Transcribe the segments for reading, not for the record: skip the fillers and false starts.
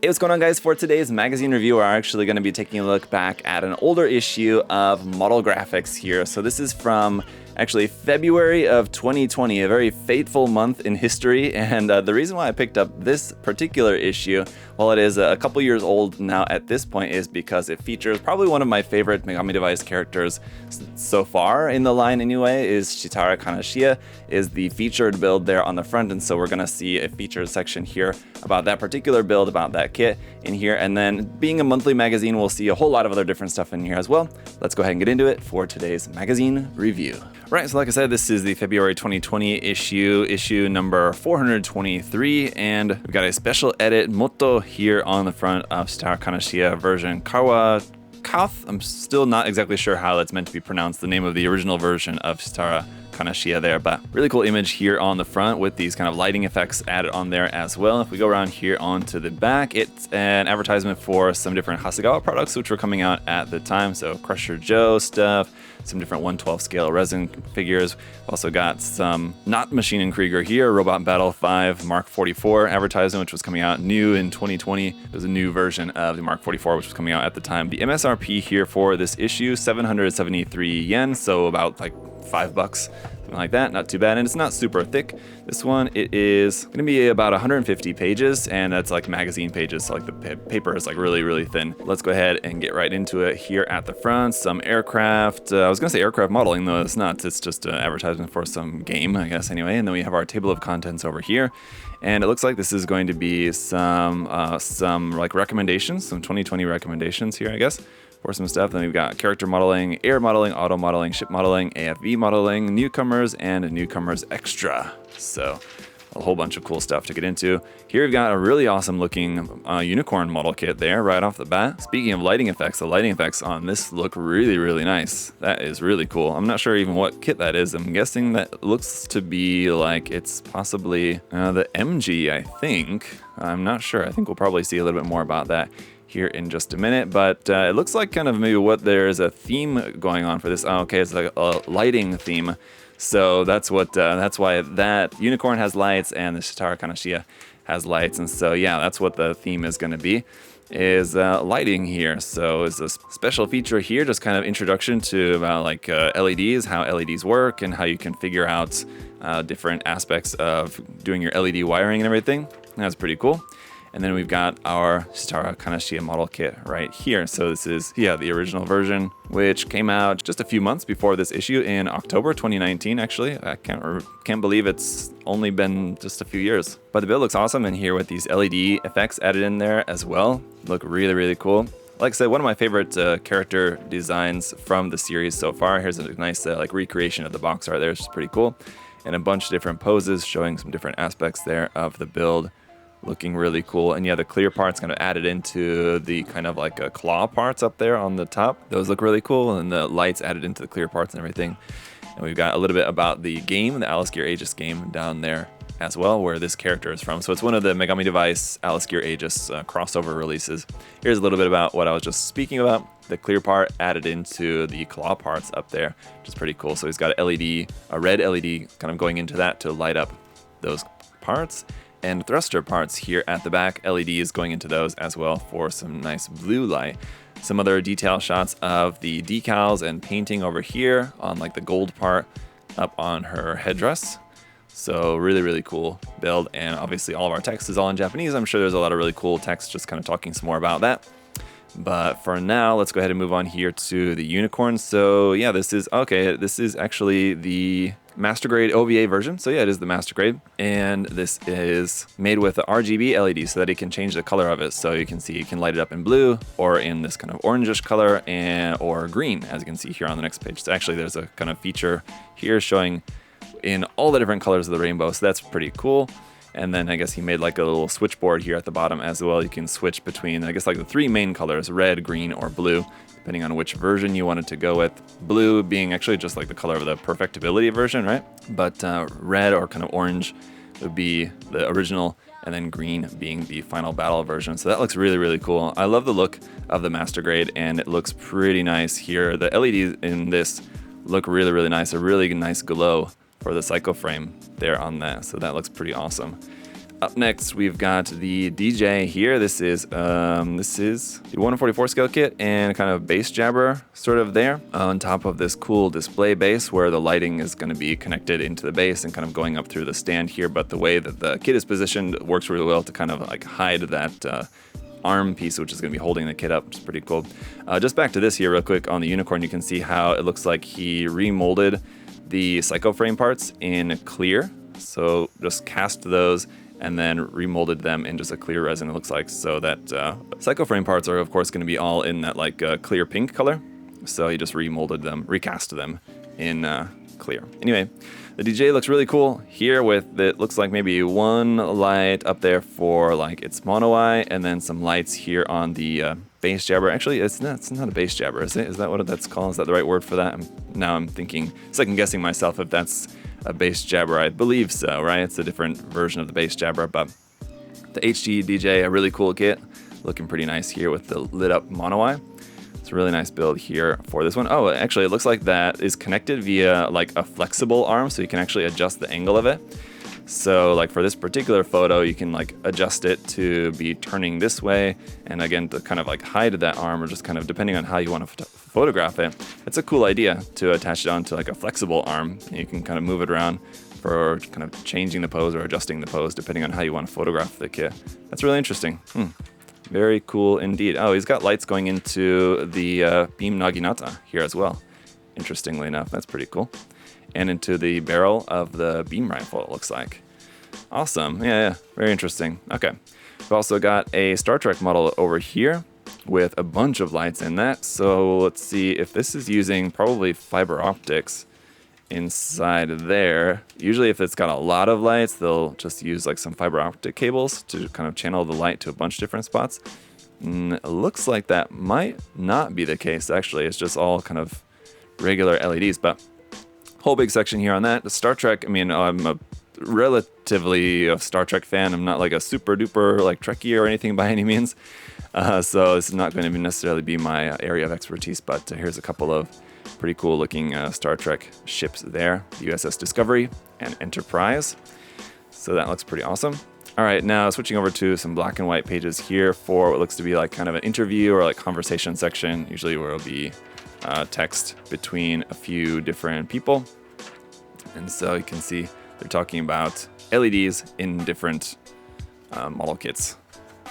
Hey, what's going on, guys? For today's magazine review, we're actually going to be taking a look back at an older issue of Model Graphix here. So this is from actually February of 2020, a very fateful month in history. And the reason why I picked up this particular issue, while it is a couple years old now at this point, is because it features probably one of my favorite Megami Device characters so far in the line anyway, is Satara Kaisa, is the featured build there on the front. And so we're going to see a featured section here about that particular build, about that kit in here. And then being a monthly magazine, we'll see a whole lot of other different stuff in here as well. Let's go ahead and get into it for today's magazine review. Right, so like I said, this is the February 2020 issue number 423, and we've got a special edit motto here on the front of Satara Kaisa version Kawa Kath. I'm still not exactly sure how that's meant to be pronounced, the name of the original version of Satara Kaisa there, but really cool image here on the front with these kind of lighting effects added on there as well. If we go around here onto the back, it's an advertisement for some different Hasegawa products which were coming out at the time. So Crusher Joe stuff, some different 1/12 scale resin figures. We've also got some not Machine and Krieger here, Robot Battle 5 Mark 44 advertisement, which was coming out new in 2020. It was a new version of the Mark 44, which was coming out at the time. The MSRP here for this issue, 773 yen, so about like $5, something like that. Not too bad, and it's not super thick. This one, it is going to be about 150 pages, and that's like magazine pages, so like the paper is like really thin. Let's go ahead and get right into it here at the front. Some aircraft, I was going to say aircraft modeling, though it's not. It's just an advertisement for some game, I guess, anyway. And then we have our table of contents over here, and it looks like this is going to be some like recommendations, some 2020 recommendations here, I guess, for some stuff. Then we've got character modeling, air modeling, auto modeling, ship modeling, AFV modeling, newcomers, and newcomers extra. So a whole bunch of cool stuff to get into. Here we've got a really awesome looking unicorn model kit there right off the bat. Speaking of lighting effects, the lighting effects on this look really nice. That is really cool. I'm not sure even what kit that is. I'm guessing that looks to be like it's possibly the MG, I think. I'm not sure. I think we'll probably see a little bit more about that here in just a minute, but it looks like kind of maybe what there's a theme going on for this. Oh, okay, it's like a lighting theme. So that's what that's why that unicorn has lights and the Satara Kaisa has lights, and so yeah, that's what the theme is going to be, is lighting here. So it's a special feature here, just kind of introduction to about like LEDs, how LEDs work, and how you can figure out different aspects of doing your LED wiring and everything. That's pretty cool. And then we've got our Satara Kaisa model kit right here. So this is, yeah, the original version, which came out just a few months before this issue in October 2019, actually. I can't believe it's only been just a few years. But the build looks awesome in here with these LED effects added in there as well. Look really cool. Like I said, one of my favorite character designs from the series so far. Here's a nice like recreation of the box art there, which is pretty cool. And a bunch of different poses showing some different aspects there of the build. Looking really cool. And yeah, the clear parts kind of added into the kind of like claw parts up there on the top. Those look really cool, and the lights added into the clear parts and everything. And we've got a little bit about the game, the Alice Gear Aegis game down there as well, where this character is from. So it's one of the Megami Device Alice Gear Aegis crossover releases. Here's a little bit about what I was just speaking about. The clear part added into the claw parts up there, which is pretty cool. So he's got a LED, a red LED kind of going into that to light up those parts. And thruster parts here at the back, LEDs going into those as well for some nice blue light. Some other detail shots of the decals and painting over here on like the gold part up on her headdress. So really cool build, and obviously all of our text is all in Japanese. I'm sure there's a lot of really cool text just kind of talking some more about that. But for now, let's go ahead and move on here to the unicorn. So yeah, this is actually the master grade OVA version. So yeah, it is the master grade, and this is made with the RGB LED so that it can change the color of it. So you can see you can light it up in blue or in this kind of orangish color or green, as you can see here on the next page. So actually there's a kind of feature here showing in all the different colors of the rainbow. So that's pretty cool. And then I guess he made like a little switchboard here at the bottom as well. You can switch between, I guess, like the three main colors, red, green, or blue, depending on which version you wanted to go with. Blue being actually just like the color of the perfectibility version, right? But red or kind of orange would be the original, and then green being the final battle version. So that looks really cool. I love the look of the master grade, and it looks pretty nice here. The LEDs in this look really nice, a really nice glow for the Psycho frame there on that. So that looks pretty awesome. Up next, we've got the DJ here. This is the 144 scale kit and kind of bass jabber sort of there on top of this cool display base where the lighting is going to be connected into the base and kind of going up through the stand here. But the way that the kit is positioned works really well to kind of like hide that arm piece, which is going to be holding the kit up, which is pretty cool. Just back to this here real quick on the unicorn, you can see how it looks like he remolded the psycho frame parts in clear. So just cast those and then remolded them in just a clear resin, it looks like. So that psycho frame parts are of course going to be all in that like clear pink color. So he just remolded them, recast them in clear. Anyway, the DJ looks really cool here with, it looks like maybe one light up there for like its mono eye and then some lights here on the bass jabber. Actually, it's not a bass jabber, is it? Is that what that's called? Is that the right word for that? Now I'm thinking, second guessing myself if that's a bass jabber. I believe so, right? It's a different version of the bass jabber, but the HGDJ, a really cool kit, looking pretty nice here with the lit up mono eye. It's a really nice build here for this one. Oh, actually, it looks like that is connected via like a flexible arm, so you can actually adjust the angle of it. So like for this particular photo, you can like adjust it to be turning this way. And again, to kind of like hide that arm or just kind of depending on how you want to photograph it. It's a cool idea to attach it onto like a flexible arm. And you can kind of move it around for kind of changing the pose or adjusting the pose depending on how you want to photograph the kit. That's really interesting. Very cool indeed. Oh, he's got lights going into the beam naginata here as well. Interestingly enough, that's pretty cool. And into the barrel of the beam rifle, it looks like. Awesome. Yeah, very interesting. Okay. We've also got a Star Trek model over here with a bunch of lights in that. So let's see if this is using probably fiber optics inside there. Usually if it's got a lot of lights, they'll just use like some fiber optic cables to kind of channel the light to a bunch of different spots. It looks like that might not be the case, actually. It's just all kind of regular LEDs, but whole big section here on that. The Star Trek, I mean, I'm a relatively a Star Trek fan. I'm not like a super duper like Trekkie or anything by any means. So this is not going to necessarily be my area of expertise, but here's a couple of pretty cool looking Star Trek ships there. The USS Discovery and Enterprise. So that looks pretty awesome. All right, now switching over to some black and white pages here for what looks to be like kind of an interview or like conversation section, usually where it'll be text between a few different people. And so you can see they're talking about LEDs in different model kits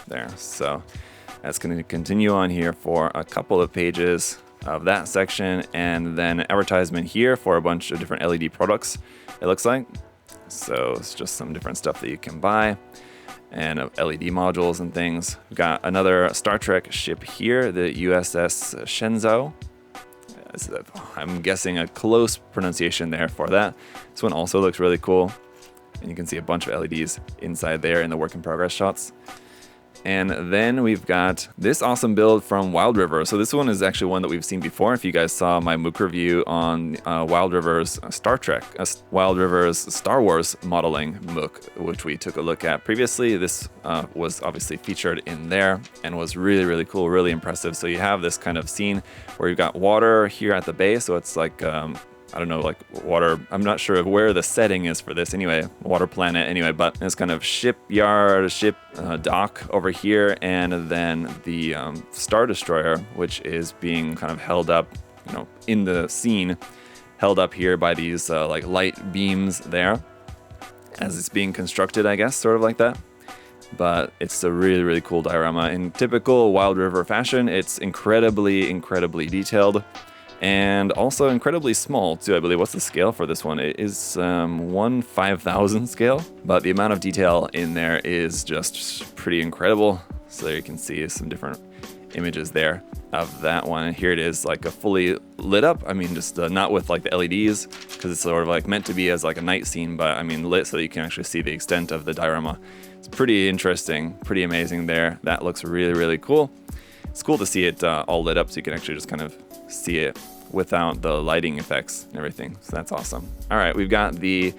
there. So that's going to continue on here for a couple of pages of that section, and then advertisement here for a bunch of different LED products, it looks like. So it's just some different stuff that you can buy and LED modules and things. We've got another Star Trek ship here, the USS Shenzhou. I'm guessing a close pronunciation there for that. This one also looks really cool. And you can see a bunch of LEDs inside there in the work in progress shots. And then we've got this awesome build from Wild River. So this one is actually one that we've seen before. If you guys saw my MOOC review on Wild River's Wild River's Star Wars modeling MOOC, which we took a look at previously, this was obviously featured in there and was really, really cool, really impressive. So you have this kind of scene where you've got water here at the base. So it's like, I don't know, like water, I'm not sure where the setting is for this anyway, water planet anyway, but this kind of shipyard, dock over here, and then the Star Destroyer, which is being kind of held up, in the scene, held up here by these like light beams there as it's being constructed, I guess, sort of like that. But it's a really, really cool diorama. In typical Wild River fashion, it's incredibly, incredibly detailed. And also incredibly small too, I believe. What's the scale for this one? It is 1/5000 scale, but the amount of detail in there is just pretty incredible. So there you can see some different images there of that one. And here it is, like a fully lit up. I mean, just not with like the LEDs, because it's sort of like meant to be as like a night scene, but I mean lit so that you can actually see the extent of the diorama. It's pretty interesting, pretty amazing there. That looks really, really cool. It's cool to see it all lit up so you can actually just kind of see it without the lighting effects and everything. So that's awesome. All right, we've got the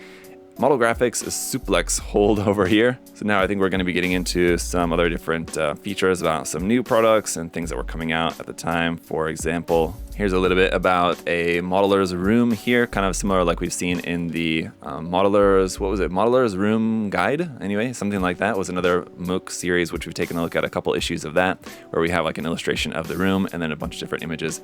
Model Graphix Suplex hold over here. So now I think we're going to be getting into some other different features about some new products and things that were coming out at the time. For example, Here's a little bit about a modeler's room here, kind of similar like we've seen in the Modeler's Room Guide? Anyway, something like that was another MOOC series, which we've taken a look at a couple issues of that, where we have like an illustration of the room and then a bunch of different images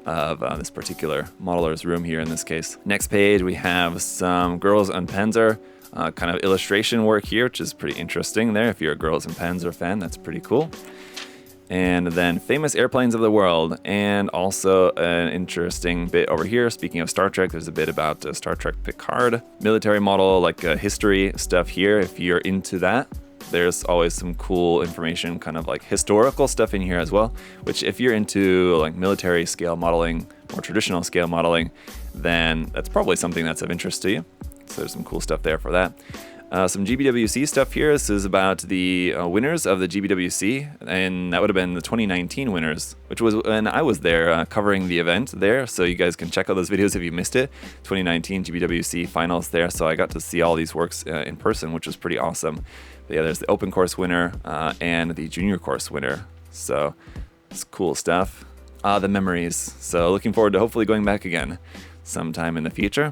of this particular modeler's room here in this case. Next page, we have some Girls and Panzer kind of illustration work here, which is pretty interesting there. If you're a Girls and Panzer fan, that's pretty cool. And then famous airplanes of the world, and also an interesting bit over here. Speaking of Star Trek, there's a bit about Star Trek Picard, military model, like history stuff here. If you're into that, there's always some cool information, kind of like historical stuff in here as well, which if you're into like military scale modeling or traditional scale modeling, then that's probably something that's of interest to you. So there's some cool stuff there for that. Some GBWC stuff here. This is about the winners of the GBWC, and that would have been the 2019 winners, which was when I was there covering the event there. So you guys can check out those videos if you missed it. 2019 GBWC finals there. So I got to see all these works in person, which was pretty awesome. But yeah, there's the open course winner and the junior course winner. So it's cool stuff. The memories. So looking forward to hopefully going back again sometime in the future.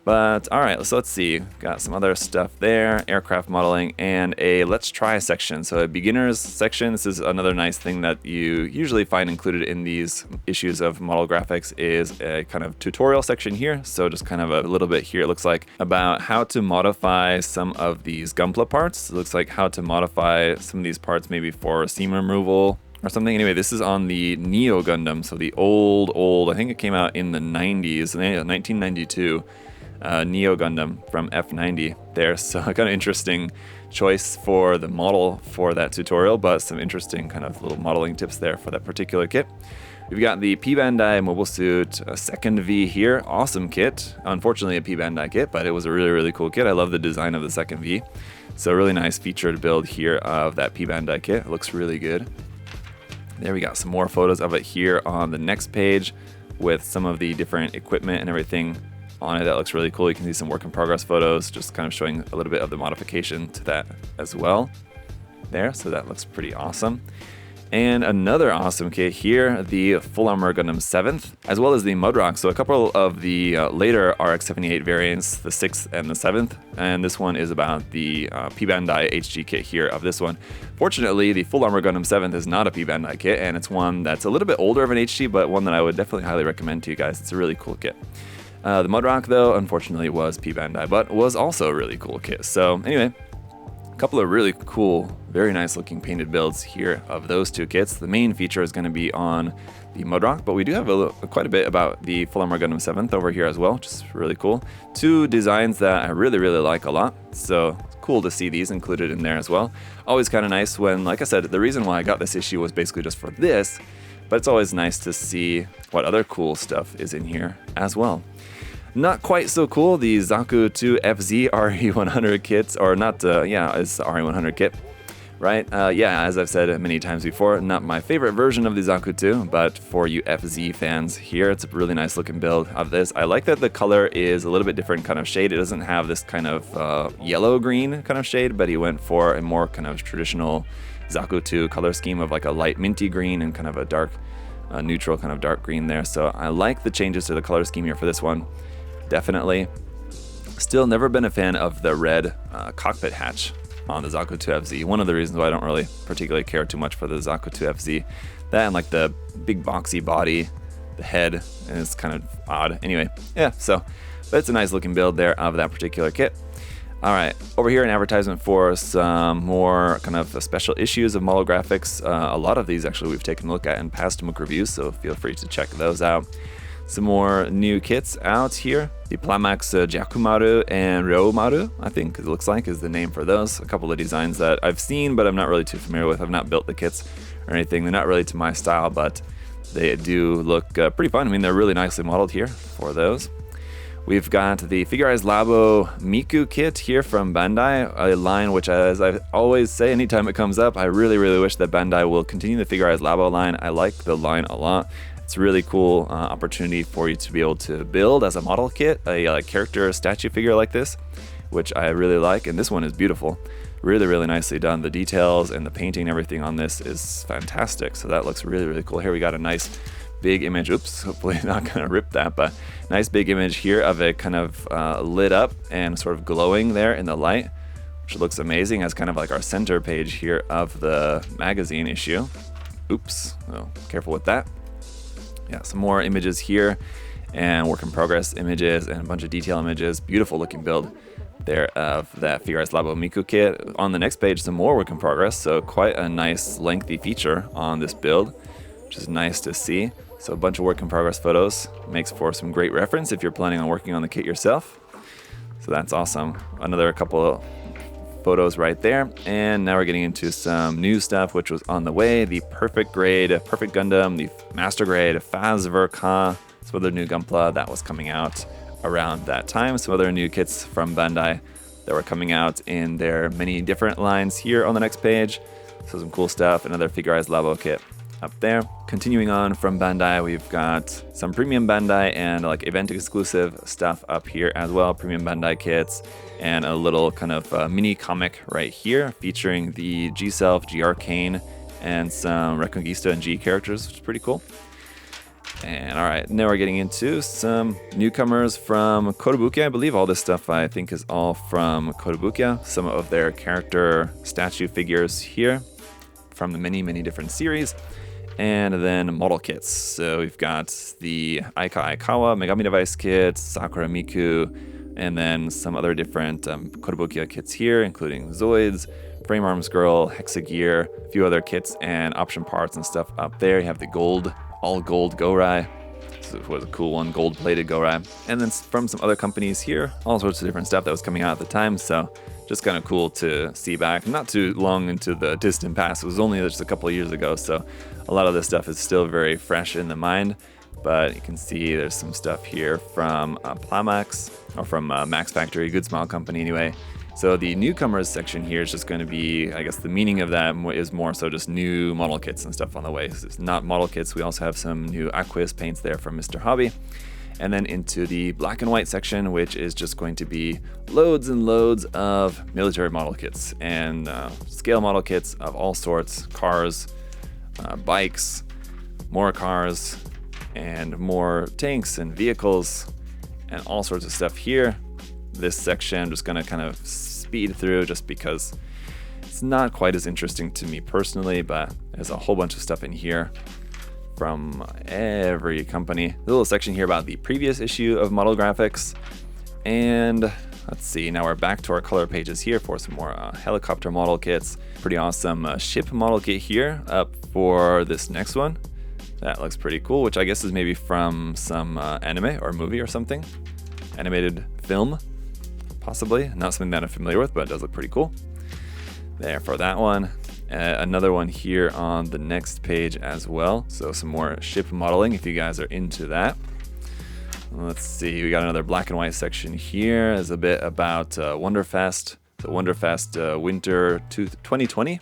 But all right, so let's see. Got some other stuff there, aircraft modeling, and a let's try section. So a beginners section. This is another nice thing that you usually find included in these issues of Model Graphix is a kind of tutorial section here. So just kind of a little bit here, it looks like, about how to modify some of these Gunpla parts. It looks like how to modify some of these parts maybe for seam removal or something. Anyway, this is on the Neo Gundam, so the old, I think it came out in the 90s, 1992. Neo Gundam from F90 there, so kind of interesting choice for the model for that tutorial, but some interesting kind of little modeling tips there for that particular kit. We've got the P Bandai Mobile Suit second V here, awesome kit. Unfortunately a P Bandai kit, but it was a really cool kit. I love the design of the second V. So really nice featured build here of that P Bandai kit. It looks really good. There we got some more photos of it here on the next page with some of the different equipment and everything on it. That looks really cool. You can see some work in progress photos, just kind of showing a little bit of the modification to that as well there. So that looks pretty awesome. And another awesome kit here, the Full Armor Gundam 7th, as well as the Mudrock. So a couple of the later RX-78 variants, the 6th and the 7th. And this one is about the P Bandai HG kit here of this one. Fortunately, the Full Armor Gundam 7th is not a P Bandai kit, and it's one that's a little bit older of an HG, but one that I would definitely highly recommend to you guys. It's a really cool kit. The Mudrock, though, unfortunately was P Bandai, but was also a really cool kit. So anyway, a couple of really cool, very nice looking painted builds here of those two kits. The main feature is going to be on the Mudrock, but we do have quite a bit about the Full Armor Gundam 7th over here as well, which is really cool. Two designs that I really like a lot, so it's cool to see these included in there as well. Always kind of nice when, like I said, the reason why I got this issue was basically just for this, but it's always nice to see what other cool stuff is in here as well. Not quite so cool, the Zaku 2 FZ RE100 kits, or not, it's the RE100 kit, right? Yeah, as I've said many times before, not my favorite version of the Zaku 2, but for you FZ fans here, it's a really nice looking build of this. I like that the color is a little bit different kind of shade. It doesn't have this kind of yellow-green kind of shade, but he went for a more kind of traditional Zaku 2 color scheme of like a light minty green and kind of a dark, neutral kind of dark green there. So I like the changes to the color scheme here for this one. Definitely. Still never been a fan of the red cockpit hatch on the Zaku 2 FZ. One of the reasons why I don't really particularly care too much for the Zaku 2 FZ. That and like the big boxy body, the head, and it's kind of odd. Anyway, yeah, but it's a nice looking build there of that particular kit. All right, over here an advertisement for some more kind of special issues of Model Graphix. A lot of these actually we've taken a look at in past MOOC reviews, so feel free to check those out. Some more new kits out here. The Plx Jakum Maru Ru Maru, I think it looks like is the name for those. A couple of designs that I've seen, but I'm not really too familiar with. I've not built the kits or anything. They're not really to my style, but they do look pretty fun. I mean, they're really nicely modeled here for those. We've got the FiguEyes Labo Miku kit here from Pandai, a line which, as I always say anytime it comes up, I really wish that Pandai will continue the FiguEyes Labo line. I like the line a lot. It's a really cool opportunity for you to be able to build as a model kit a character statue figure like this, which I really like, and this one is beautiful. Really nicely done. The details and the painting and everything on this is fantastic, so that looks really cool. Here we got a nice big image. Oops, hopefully not gonna rip that, but nice big image here of it kind of lit up and sort of glowing there in the light, which looks amazing as kind of like our center page here of the magazine issue. Oops, oh, careful with that. Yeah, some more images here and work in progress images and a bunch of detail images. Beautiful looking build there of that FiguEyes Labo Miku kit. On the next page, some more work in progress. So quite a nice lengthy feature on this build, which is nice to see. So a bunch of work in progress photos makes for some great reference if you're planning on working on the kit yourself. So that's awesome. Another couple of photos right there. And now we're getting into some new stuff, which was on the way. The Perfect Grade, Perfect Gundam, the Master Grade, Fazverka, some other new Gunpla that was coming out around that time. Some other new kits from Bandai that were coming out in their many different lines here on the next page. So some cool stuff. Another FiguEyes Labo kit up there. Continuing on from Bandai, we've got some premium Bandai and like event exclusive stuff up here as well. Premium Bandai kits and a little kind of mini comic right here featuring the G-Self, G-Arcane, and some Reconquista and G characters, which is pretty cool. And all right, now we're getting into some newcomers from Kotobukiya. I believe all this stuff I think is all from Kotobukiya. Some of their character statue figures here from the many different series. And then model kits. So we've got the Aika Aikawa Megami Device kit, Sakura Miku, and then some other different Kotobukiya kits here, including Zoids, Frame Arms Girl, Hexagear, a few other kits and option parts and stuff up there. You have the gold, all gold Gorai. So it was a cool one, gold plated Gorai. And then from some other companies here, all sorts of different stuff that was coming out at the time. So just kind of cool to see back. Not too long into the distant past. It was only just a couple of years ago. So a lot of this stuff is still very fresh in the mind. But you can see there's some stuff here from Plamax, or from Max Factory, Good Smile Company anyway. So the newcomers section here is just going to be, I guess the meaning of that is more so just new model kits and stuff on the way. So it's not model kits. We also have some new aqueous paints there from Mr. Hobby. And then into the black and white section, which is just going to be loads and loads of military model kits and scale model kits of all sorts, cars, bikes, more cars, and more tanks and vehicles and all sorts of stuff here. This section I'm just gonna kind of speed through just because it's not quite as interesting to me personally, but there's a whole bunch of stuff in here from every company. A little section here about the previous issue of Model Graphix. And let's see, now we're back to our color pages here for some more helicopter model kits. Pretty awesome ship model kit here up for this next one. That looks pretty cool, which I guess is maybe from some anime or movie or something. Animated film, possibly. Not something that I'm familiar with, but it does look pretty cool. There for that one. Another one here on the next page as well. So some more ship modeling if you guys are into that. Let's see, we got another black and white section here. There's a bit about Wonderfest. So Wonderfest Winter 2020,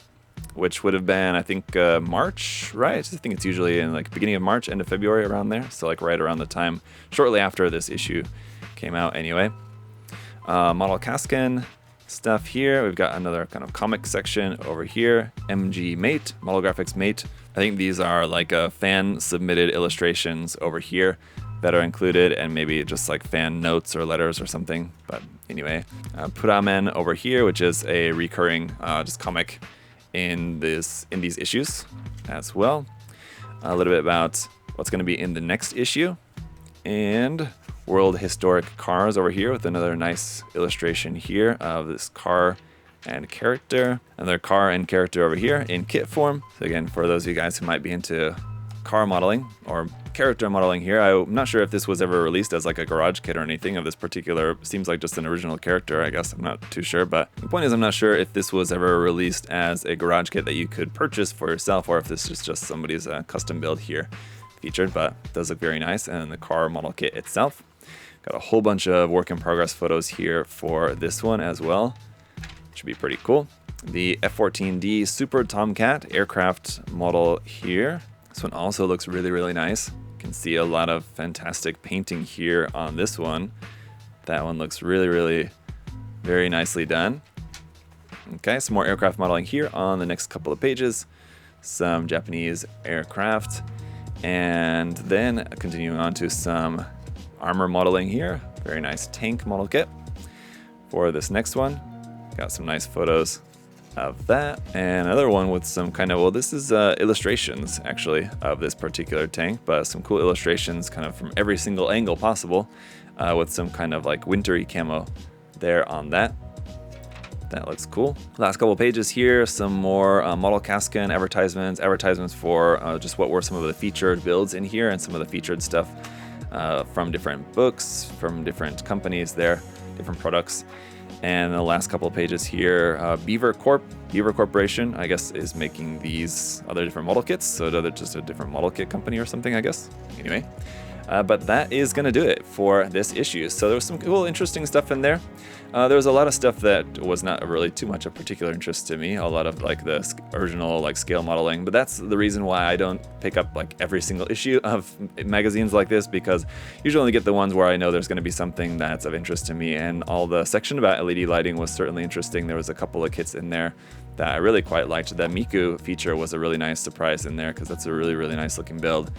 which would have been, I think, March, right? I think it's usually in like beginning of March, end of February, around there. So like right around the time, shortly after this issue came out anyway. Model Kasken stuff here. We've got another kind of comic section over here. MG Mate, Model Graphix Mate. I think these are like fan submitted illustrations over here that are included, and maybe just like fan notes or letters or something. But anyway, Puramen over here, which is a recurring just comic in these issues as well. A little bit about what's going to be in the next issue, and World Historic Cars over here with another nice illustration here of this car and character. Another car and character over here in kit form. So again, for those of you guys who might be into car modeling or character modeling here, I'm not sure if this was ever released as like a garage kit or anything of this particular, seems like just an original character, I guess. I'm not too sure, but the point is I'm not sure if this was ever released as a garage kit that you could purchase for yourself, or if this is just somebody's custom build here featured, but it does look very nice. And the car model kit itself. Got a whole bunch of work in progress photos here for this one as well. Should be pretty cool. The F-14D Super Tomcat aircraft model here. This one also looks really nice. You can see a lot of fantastic painting here on this one. That one looks really very nicely done. Okay, some more aircraft modeling here on the next couple of pages. Some Japanese aircraft. And then continuing on to some armor modeling here. Very nice tank model kit. For this next one, got some nice photos of that, and another one with some kind of, well, this is illustrations actually of this particular tank, but some cool illustrations kind of from every single angle possible, with some kind of like wintry camo there on that. That looks cool. Last couple pages here, some more model Cascan advertisements for just what were some of the featured builds in here and some of the featured stuff from different books, from different companies there, different products. And the last couple of pages here, Beaver Corporation, I guess, is making these other different model kits. So they're just a different model kit company or something, I guess. Anyway, but that is going to do it for this issue. So there was some cool, interesting stuff in there. There was a lot of stuff that was not really too much of particular interest to me. A lot of like the original like scale modeling, but that's the reason why I don't pick up like every single issue of magazines like this, because usually only get the ones where I know there's going to be something that's of interest to me. And all the section about LED lighting was certainly interesting. There was a couple of kits in there that I really quite liked. The Miku feature was a really nice surprise in there, because that's a really, really nice looking build.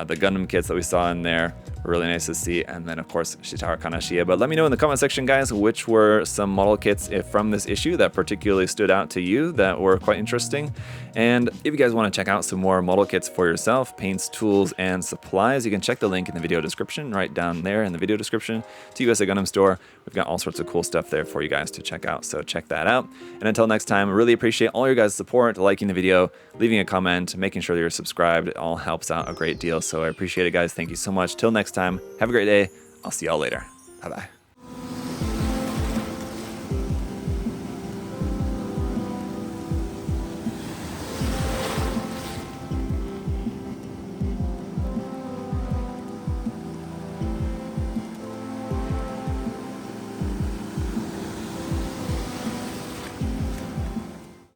The Gundam kits that we saw in there were really nice to see, and then of course Satara Kaisa. But let me know in the comment section, guys, which were some model kits from this issue that particularly stood out to you that were quite interesting. And if you guys want to check out some more model kits for yourself, paints, tools, and supplies, you can check the link in the video description, right down there in the video description, to USA Gundam Store. We've got all sorts of cool stuff there for you guys to check out, so check that out. And until next time, I really appreciate all your guys' support, liking the video, leaving a comment, making sure that you're subscribed. It all helps out a great deal, so I appreciate it, guys. Thank you so much. Till next time, have a great day. I'll see y'all later. Bye-bye.